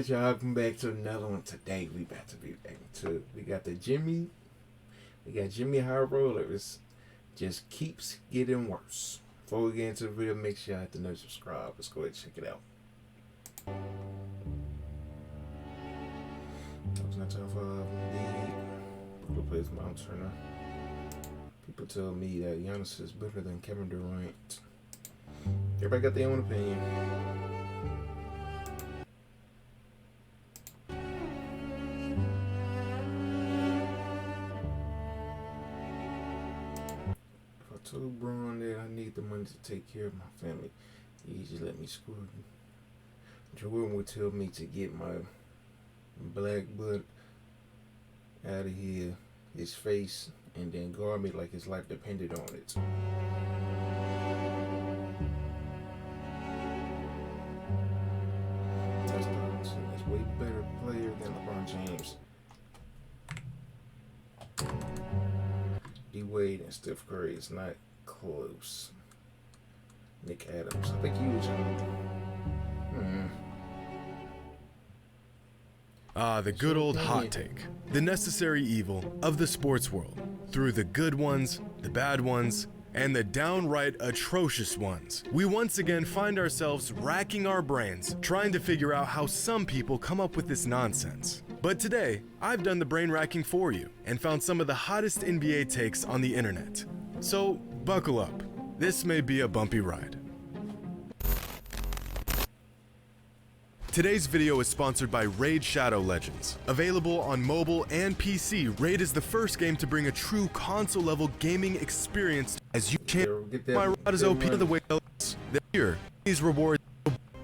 Alright, y'all, welcome back to another one. Today we about to be back to we got Jimmy High Roller. It just keeps getting worse. Before we get into the video, make sure y'all hit the note, subscribe. Let's go ahead and check it out. It's not time for the plays Mount Turner. People tell me that Giannis is better than Kevin Durant. Everybody got their own opinion. If I told Braun that I need the money to take care of my family, he just let me screw him. Jordan would tell me to get my black butt out of here, his face, and then guard me like his life depended on it. That's way better player than LeBron James, D Wade, and Steph Curry. It's not close. Nick Adams, I think he was the good old hot take. The necessary evil of the sports world. Through the good ones, the bad ones, and the downright atrocious ones, we once again find ourselves racking our brains trying to figure out how some people come up with this nonsense. But today, I've done the brain racking for you and found some of the hottest NBA takes on the internet. So buckle up. This may be a bumpy ride. Today's video is sponsored by Raid Shadow Legends. Available on mobile and PC, Raid is the first game to bring a true console-level gaming experience as you can. My rod is OP the way else. Here, these rewards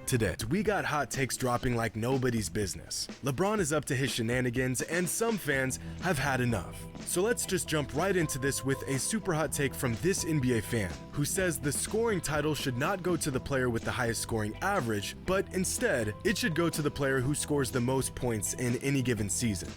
today. We got hot takes dropping like nobody's business. LeBron is up to his shenanigans, and some fans have had enough. So let's just jump right into this with a super hot take from this NBA fan, who says the scoring title should not go to the player with the highest scoring average, but instead, it should go to the player who scores the most points in any given season.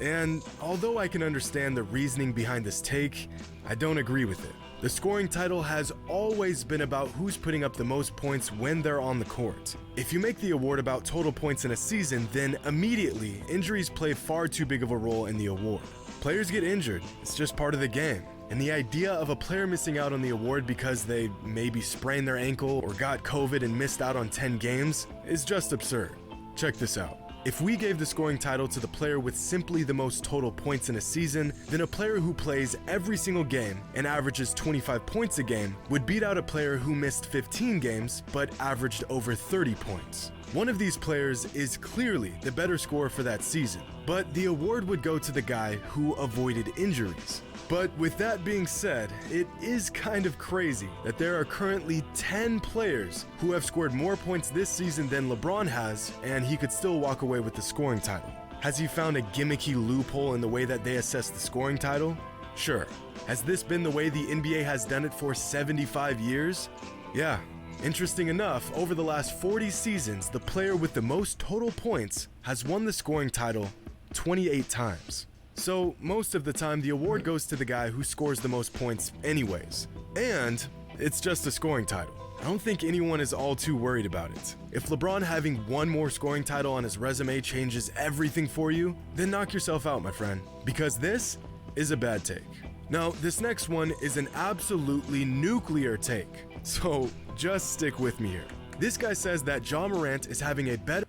And although I can understand the reasoning behind this take, I don't agree with it. The scoring title has always been about who's putting up the most points when they're on the court. If you make the award about total points in a season, then immediately, injuries play far too big of a role in the award. Players get injured, it's just part of the game. And the idea of a player missing out on the award because they maybe sprained their ankle or got COVID and missed out on 10 games is just absurd. Check this out. If we gave the scoring title to the player with simply the most total points in a season, then a player who plays every single game and averages 25 points a game would beat out a player who missed 15 games but averaged over 30 points. One of these players is clearly the better scorer for that season, but the award would go to the guy who avoided injuries. But with that being said, it is kind of crazy that there are currently 10 players who have scored more points this season than LeBron has, and he could still walk away with the scoring title. Has he found a gimmicky loophole in the way that they assess the scoring title? Sure. Has this been the way the NBA has done it for 75 years? Yeah. Interesting enough, over the last 40 seasons, the player with the most total points has won the scoring title 28 times. So most of the time the award goes to the guy who scores the most points anyways. And it's just a scoring title. I don't think anyone is all too worried about it. If LeBron having one more scoring title on his resume changes everything for you, then knock yourself out, my friend, because this is a bad take. Now, this next one is an absolutely nuclear take, so just stick with me here. This guy says that Ja Morant is having a better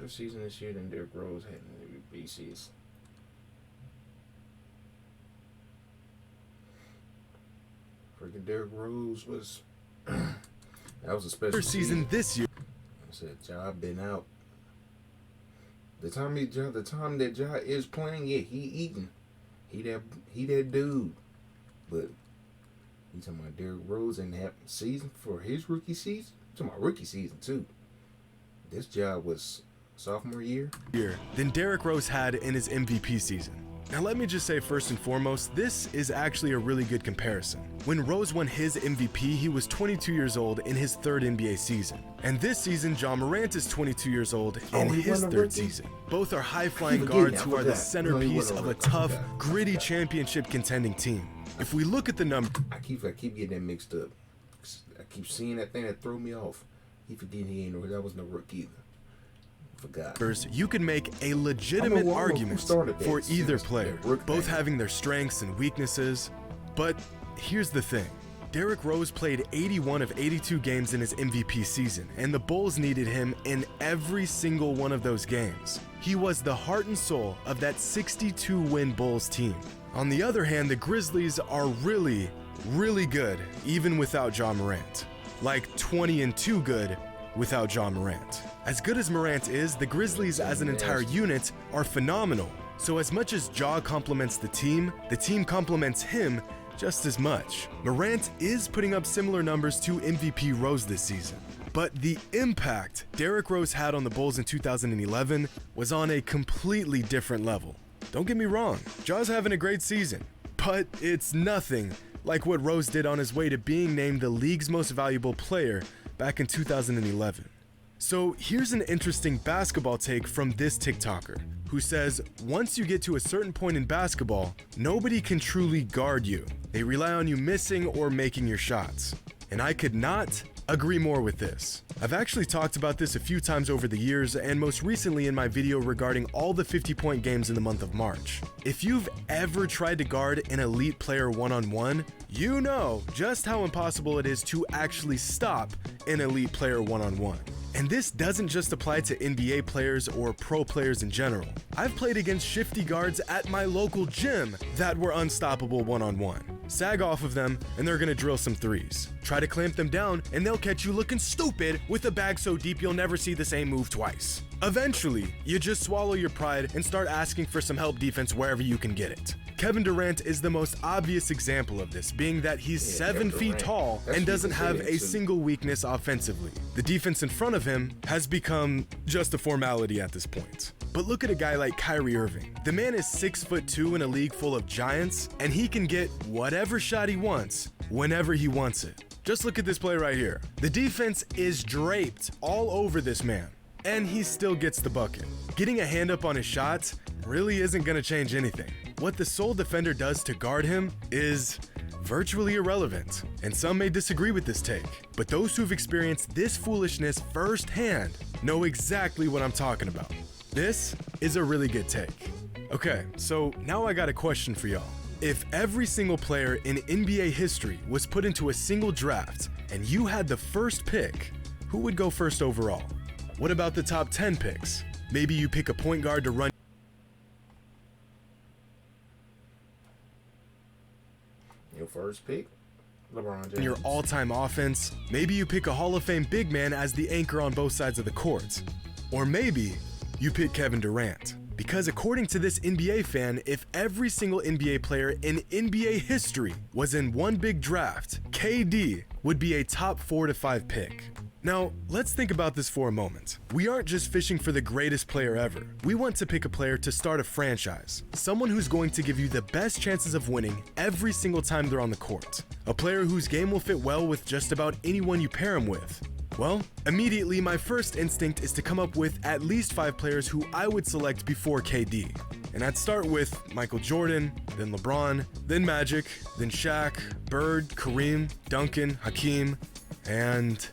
season this year than Derrick Rose had in the BCs. Freaking Derrick Rose was that was a special season this year. I said Ja been out. The time that Ja is playing, yeah, he eating. He that dude. But you talking about Derrick Rose in that season for his rookie season? I'm talking about rookie season too. This job was sophomore year than Derrick Rose had in his MVP season. Now let me just say first and foremost, this is actually a really good comparison. When Rose won his MVP, he was 22 years old in his third NBA season. And this season, Ja Morant is 22 years old in his third season. Both are high-flying guards who are the centerpiece of a tough, gritty championship contending team. If we look at the numbers, I keep getting that mixed up. I keep seeing that thing that threw me off. He forget he ain't no, that was no rookie either. Forgot. You could make a legitimate argument for either player, both having their strengths and weaknesses. But here's the thing. Derrick Rose played 81 of 82 games in his MVP season, and the Bulls needed him in every single one of those games. He was the heart and soul of that 62-win Bulls team. On the other hand, the Grizzlies are really, really good, even without Ja Morant. Like 20-2 good without Ja Morant. As good as Morant is, the Grizzlies as an entire unit are phenomenal. So as much as Ja complements the team complements him just as much. Morant is putting up similar numbers to MVP Rose this season. But the impact Derrick Rose had on the Bulls in 2011 was on a completely different level. Don't get me wrong, Ja's having a great season, but it's nothing like what Rose did on his way to being named the league's most valuable player back in 2011. So here's an interesting basketball take from this TikToker, who says, once you get to a certain point in basketball, nobody can truly guard you. They rely on you missing or making your shots. And I could not agree more with this. I've actually talked about this a few times over the years, and most recently in my video regarding all the 50-point games in the month of March. If you've ever tried to guard an elite player one-on-one, you know just how impossible it is to actually stop an elite player one-on-one. And this doesn't just apply to NBA players or pro players in general. I've played against shifty guards at my local gym that were unstoppable one-on-one. Sag off of them and they're gonna drill some threes. Try to clamp them down and they'll catch you looking stupid with a bag so deep you'll never see the same move twice. Eventually, you just swallow your pride and start asking for some help defense wherever you can get it. Kevin Durant is the most obvious example of this, being that he's 7 feet tall and doesn't have a single weakness offensively. The defense in front of him has become just a formality at this point. But look at a guy like Kyrie Irving. The man is 6'2" in a league full of giants, and he can get whatever shot he wants, whenever he wants it. Just look at this play right here. The defense is draped all over this man, and he still gets the bucket. Getting a hand up on his shots really isn't gonna change anything. What the sole defender does to guard him is virtually irrelevant, and some may disagree with this take, but those who've experienced this foolishness firsthand know exactly what I'm talking about. This is a really good take. Okay, so now I got a question for y'all. If every single player in NBA history was put into a single draft and you had the first pick, who would go first overall? What about the top 10 picks? Maybe you pick a point guard to run your first pick, LeBron James. Your all-time offense. Maybe you pick a Hall of Fame big man as the anchor on both sides of the court. Or maybe you pick Kevin Durant. Because according to this NBA fan, if every single NBA player in NBA history was in one big draft, KD would be a top 4 to 5 pick. Now, let's think about this for a moment. We aren't just fishing for the greatest player ever. We want to pick a player to start a franchise. Someone who's going to give you the best chances of winning every single time they're on the court. A player whose game will fit well with just about anyone you pair him with. Well, immediately my first instinct is to come up with at least 5 players who I would select before KD. And I'd start with Michael Jordan, then LeBron, then Magic, then Shaq, Bird, Kareem, Duncan, Hakeem, and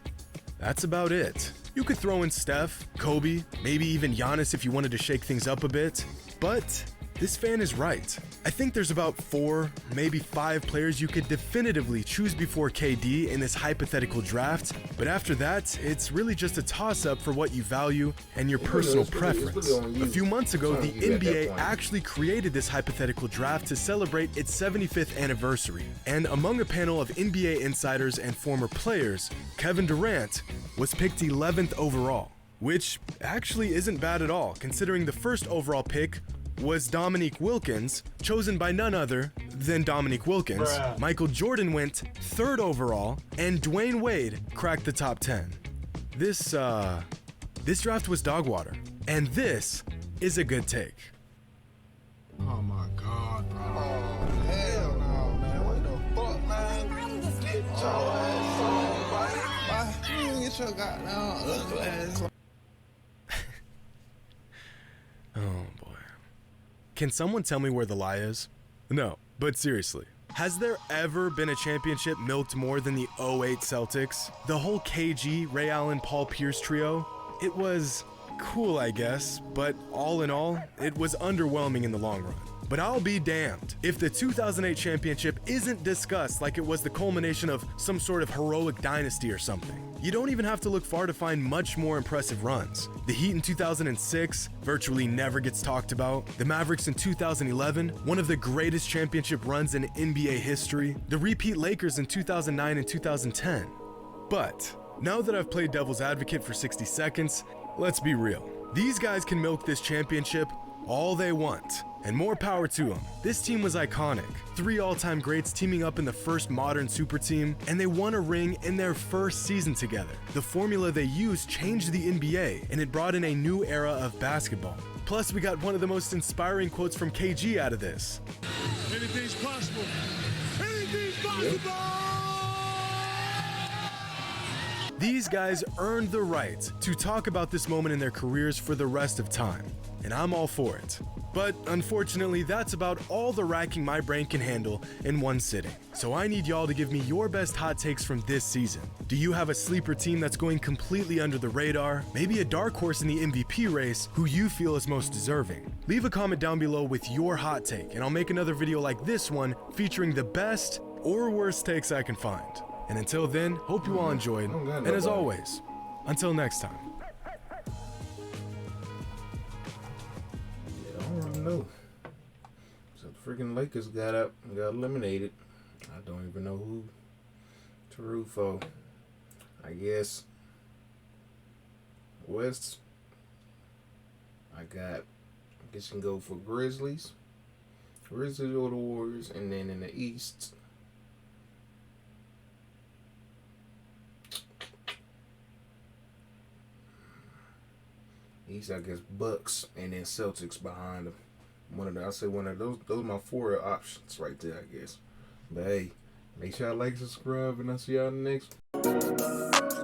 that's about it. You could throw in Steph, Kobe, maybe even Giannis if you wanted to shake things up a bit. But this fan is right. I think there's about 4, maybe 5 players you could definitively choose before KD in this hypothetical draft. But after that, it's really just a toss-up for what you value and your personal preference. A few months ago, the NBA actually created this hypothetical draft to celebrate its 75th anniversary. And among a panel of NBA insiders and former players, Kevin Durant was picked 11th overall, which actually isn't bad at all, considering the first overall pick was Dominique Wilkins, chosen by none other than Dominique Wilkins. Michael Jordan went 3rd overall, and Dwayne Wade cracked the top 10. This draft was dog water, and this is a good take. Oh my God, bro. Oh, hell no, man. What the fuck, man? Get your ass on, boy. Why you get your goddamn ugly ass on? Oh boy. Can someone tell me where the lie is? No, but seriously. Has there ever been a championship milked more than the 08 Celtics? The whole KG, Ray Allen, Paul Pierce trio? It was cool, I guess, but all in all, it was underwhelming in the long run. But I'll be damned if the 2008 championship isn't discussed like it was the culmination of some sort of heroic dynasty or something. You don't even have to look far to find much more impressive runs. The Heat in 2006 virtually never gets talked about. The Mavericks in 2011, one of the greatest championship runs in NBA history. The repeat Lakers in 2009 and 2010. But now that I've played devil's advocate for 60 seconds, let's be real. These guys can milk this championship all they want, and more power to them. This team was iconic. 3 all-time greats teaming up in the first modern super team, and they won a ring in their first season together. The formula they used changed the NBA, and it brought in a new era of basketball. Plus, we got one of the most inspiring quotes from KG out of this. Anything's possible. Anything's possible! These guys earned the right to talk about this moment in their careers for the rest of time, and I'm all for it. But unfortunately, that's about all the racking my brain can handle in one sitting. So I need y'all to give me your best hot takes from this season. Do you have a sleeper team that's going completely under the radar? Maybe a dark horse in the MVP race who you feel is most deserving? Leave a comment down below with your hot take, and I'll make another video like this one featuring the best or worst takes I can find. And until then, hope you all enjoyed, and as always, until next time. I don't really know. So the freaking Lakers got eliminated. I don't even know who to root for. I guess West. I guess you can go for Grizzlies or the Warriors, and then in the East, I guess Bucks, and then Celtics behind them. I'll say one of those. Those are my 4 options right there, I guess. But hey, make sure y'all like, subscribe, and I'll see y'all in the next one.